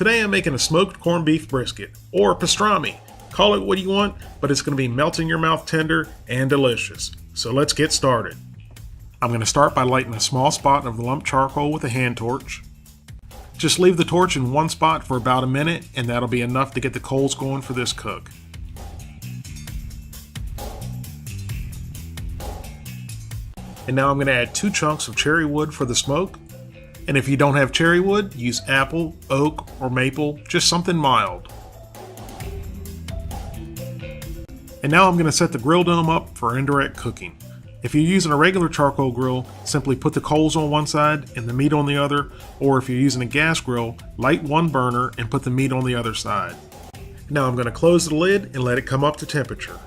Today I'm making a smoked corned beef brisket, or pastrami. Call it what you want, but it's going to be melt in your mouth tender and delicious. So let's get started. I'm going to start by lighting a small spot of the lump charcoal with a hand torch. Just leave the torch in one spot for about a minute, and that'll be enough to get the coals going for this cook. And now I'm going to add 2 chunks of cherry wood for the smoke. And if you don't have cherry wood, use apple, oak, or maple, just something mild. And now I'm going to set the grill dome up for indirect cooking. If you're using a regular charcoal grill, simply put the coals on one side and the meat on the other, or if you're using a gas grill, light one burner and put the meat on the other side. Now I'm going to close the lid and let it come up to temperature.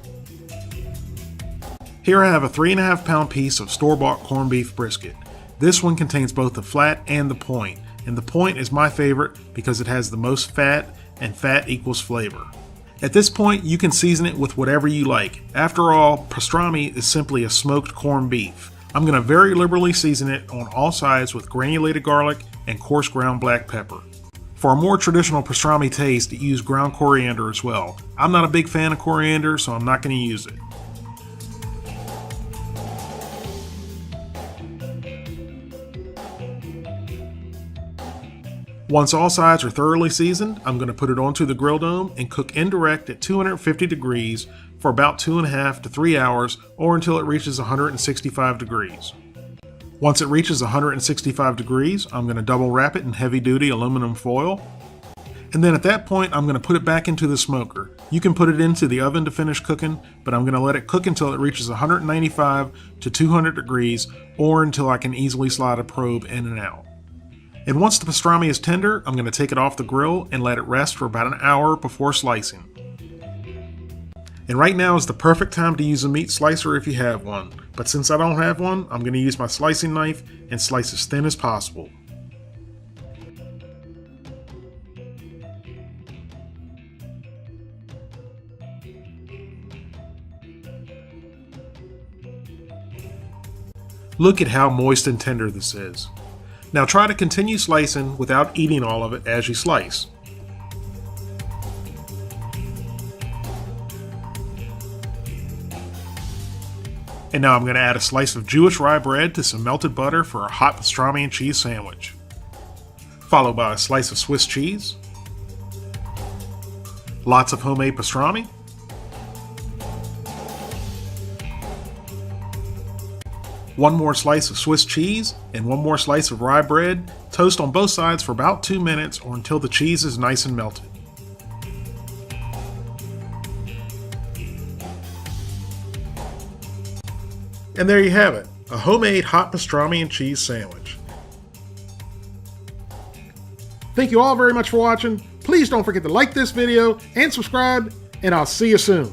Here I have a 3.5 pound piece of store-bought corned beef brisket. This one contains both the flat and the point, and the point is my favorite because it has the most fat, and fat equals flavor. At this point, you can season it with whatever you like. After all, pastrami is simply a smoked corned beef. I'm going to very liberally season it on all sides with granulated garlic and coarse ground black pepper. For a more traditional pastrami taste, use ground coriander as well. I'm not a big fan of coriander, so I'm not going to use it. Once all sides are thoroughly seasoned, I'm going to put it onto the grill dome and cook indirect at 250 degrees for about 2.5 to 3 hours, or until it reaches 165 degrees. Once it reaches 165 degrees, I'm going to double wrap it in heavy duty aluminum foil. And then at that point, I'm going to put it back into the smoker. You can put it into the oven to finish cooking, but I'm going to let it cook until it reaches 195 to 200 degrees, or until I can easily slide a probe in and out. And once the pastrami is tender, I'm going to take it off the grill and let it rest for about an hour before slicing. And right now is the perfect time to use a meat slicer if you have one, but since I don't have one, I'm going to use my slicing knife and slice as thin as possible. Look at how moist and tender this is. Now try to continue slicing without eating all of it as you slice. And now I'm going to add a slice of Jewish rye bread to some melted butter for a hot pastrami and cheese sandwich. Followed by a slice of Swiss cheese. Lots of homemade pastrami. One more slice of Swiss cheese and one more slice of rye bread. Toast on both sides for about 2 minutes or until the cheese is nice and melted. And there you have it, a homemade hot pastrami and cheese sandwich. Thank you all very much for watching. Please don't forget to like this video and subscribe, and I'll see you soon.